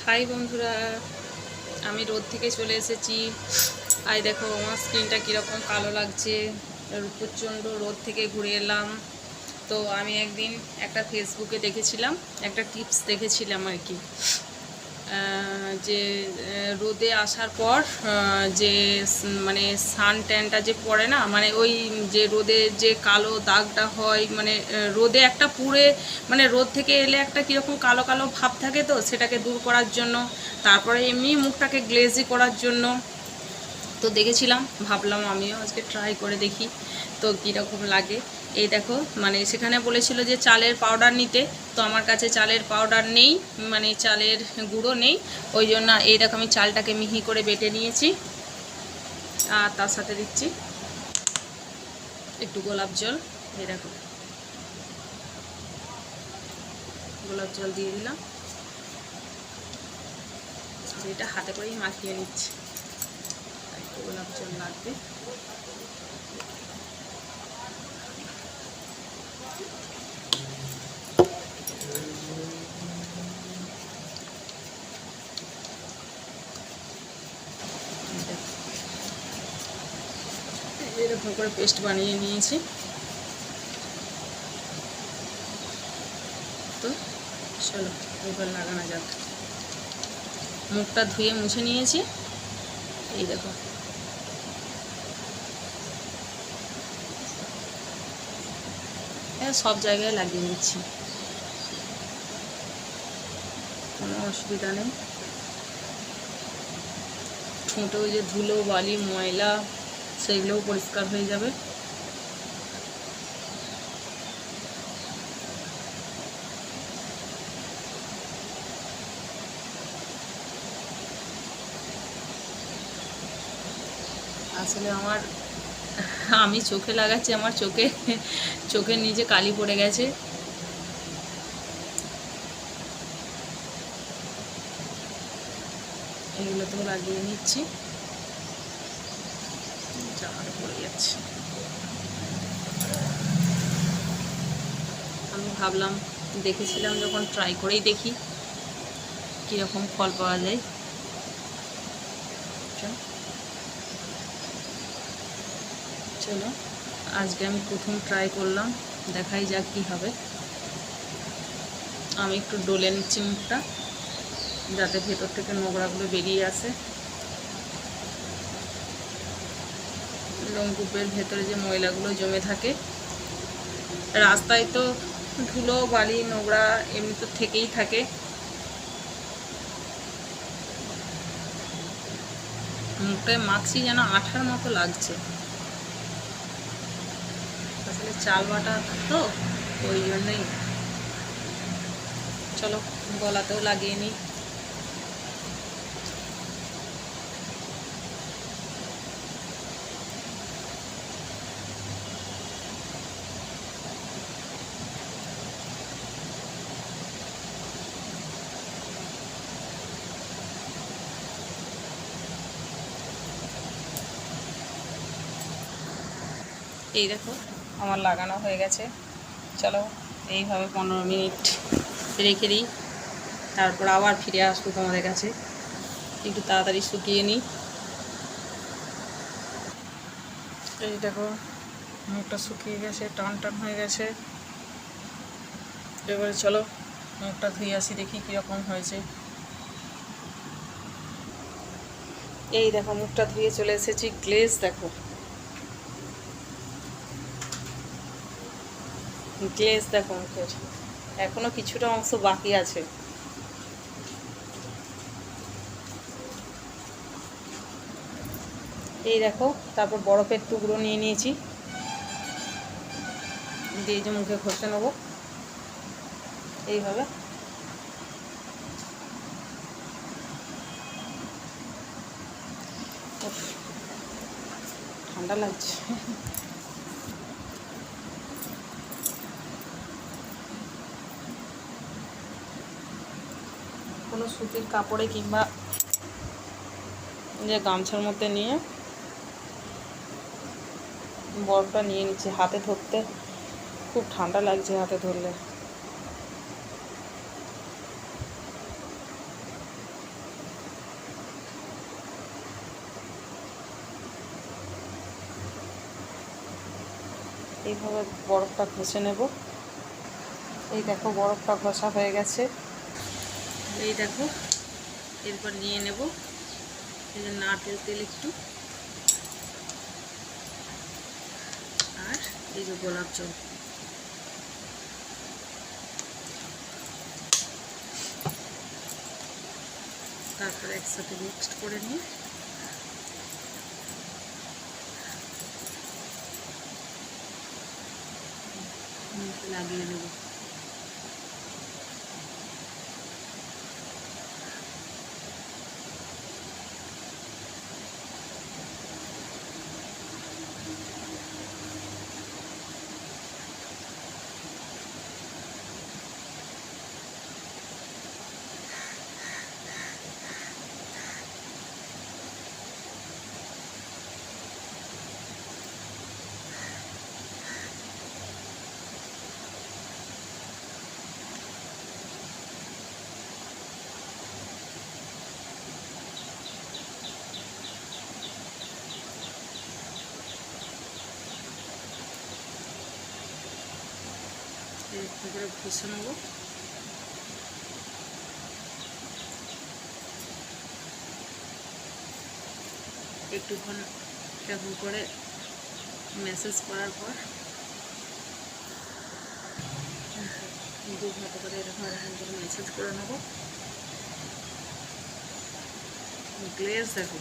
High বন্ধুরা, আমি রোদ থেকে চলে এসেছি। আই দেখো আমার স্কিনটা কীরকম কালো লাগছে। প্রচণ্ড রোদ থেকে ঘুরে এলাম। তো আমি একদিন একটা ফেসবুকে দেখেছিলাম, একটা টিপস দেখেছিলাম আর কি, যে রোদে আসার পর যে মানে সান ট্যানটা যে পড়ে না, মানে ওই যে রোদে যে কালো দাগটা হয়, মানে রোদে একটা পুড়ে, মানে রোদ থেকে এলে একটা কীরকম কালো কালো ভাব থাকে, তো সেটাকে দূর করার জন্য, তারপরে এমনি মুখটাকে গ্লেজি করার জন্য তো দেখেছিলাম। ভাবলাম আমিও আজকে ট্রাই করে দেখি তো কীরকম লাগে। এই দেখো, মানে সেখানে বলেছিল যে চালের পাউডার নিতে, তো আমার কাছে চালের পাউডার নেই, মানে চালের গুঁড়ো নেই। ওই জন্য এই দেখো আমি চালটাকে মিহি করে বেটে নিয়েছি, আর তার সাথে দিচ্ছি একটু গোলাপ জল। এই দেখো গোলাপ জল দিয়ে দিলাম, এটা হাতে করেই মাখিয়ে নিচ্ছি, একটু গোলাপ জল লাগবে। এরকম করে পেস্ট বানিয়ে নিয়েছি। তো চলো এবার লাগানো যাক। মুখটা ধুয়ে মুছে নিয়েছি, এই দেখো সব জায়গায় লাগিয়ে নিচ্ছি, কোনো অসুবিধা নেই। ঠোঁটেও যে ধুলো বালি ময়লা সেগুলোও পরিষ্কার হয়ে যাবে। আসলে আমি চোখে লাগাচ্ছি, আমার চোখের নিচে কালি পড়ে গেছে। এগুলো তো লাগিয়ে নিচ্ছি, জামাটা পড়ে যাচ্ছে। আমি ভাবলাম, দেখেছিলাম যখন, ট্রাই করেই দেখি কীরকম ফল পাওয়া যায়। চলো আজকে আমি প্রথম ট্রাই করলাম, দেখাই যাক কী হবে। আমি একটু ডলে নিচ্ছি মুখটা, যাতে ভেতর থেকে নোংরাগুলো বেরিয়ে আসে। লোমকূপের ভেতরে যে ময়লাগুলো জমে থাকে, রাস্তায় তো ধুলো বালি নোংরা এমনি তো থেকেই থাকে। মুখটায় মাখছি যেন আঠার মতো লাগছে, আসলে চাল বাটা তো ওই জন্যই। চলো গলাতেও লাগিয়ে নিই। এই দেখো আমার লাগানো হয়ে গেছে। চলো এইভাবে 15 মিনিট রেখে দিই, তারপর আবার ফিরে আসবো তোমাদের কাছে। একটু তাড়াতাড়ি শুকিয়ে নিই। এই দেখো মুখটা শুকিয়ে গেছে, টান টান হয়ে গেছে। এবারে চলো মুখটা ধুয়ে আসি, দেখি কীরকম হয়েছে। এই দেখো মুখটা ধুয়ে চলে এসেছি, গ্লেজ দেখো, গ্লেজ দেখো মুখের, এখনো কিছুটা অংশ বাকি আছে। এই দেখো, তারপর বরফের টুকরো নিয়ে নিয়েছি, দিয়ে যে মুখে ঘষে নেবো এইভাবে। ঠান্ডা লাগছে। কোনো সুতির কাপড়ে কিংবা যে গামছার মধ্যে নিয়ে বরফটা নিয়ে নিচ্ছি। হাতে ধরতে খুব ঠান্ডা লাগছে, হাতে ধরলে। এইভাবে বরফটা ঘষে নেব। এই দেখো বরফটা ঘষা হয়ে গেছে। এই দেখো, এরপর নিয়ে নেব এই যে নারকেল তেল একটু, আর এই যে গোলাপ জল। তারপরে একসাথে মিক্সড করে নিয়ে লাগিয়ে নেব। একটু করে ঘষে নেব। একটুক্ষণ এরকম করে ম্যাসেজ করার পর দু হাতে করে এরকম করে ম্যাসেজ করে নেব। গ্লেজ দেখো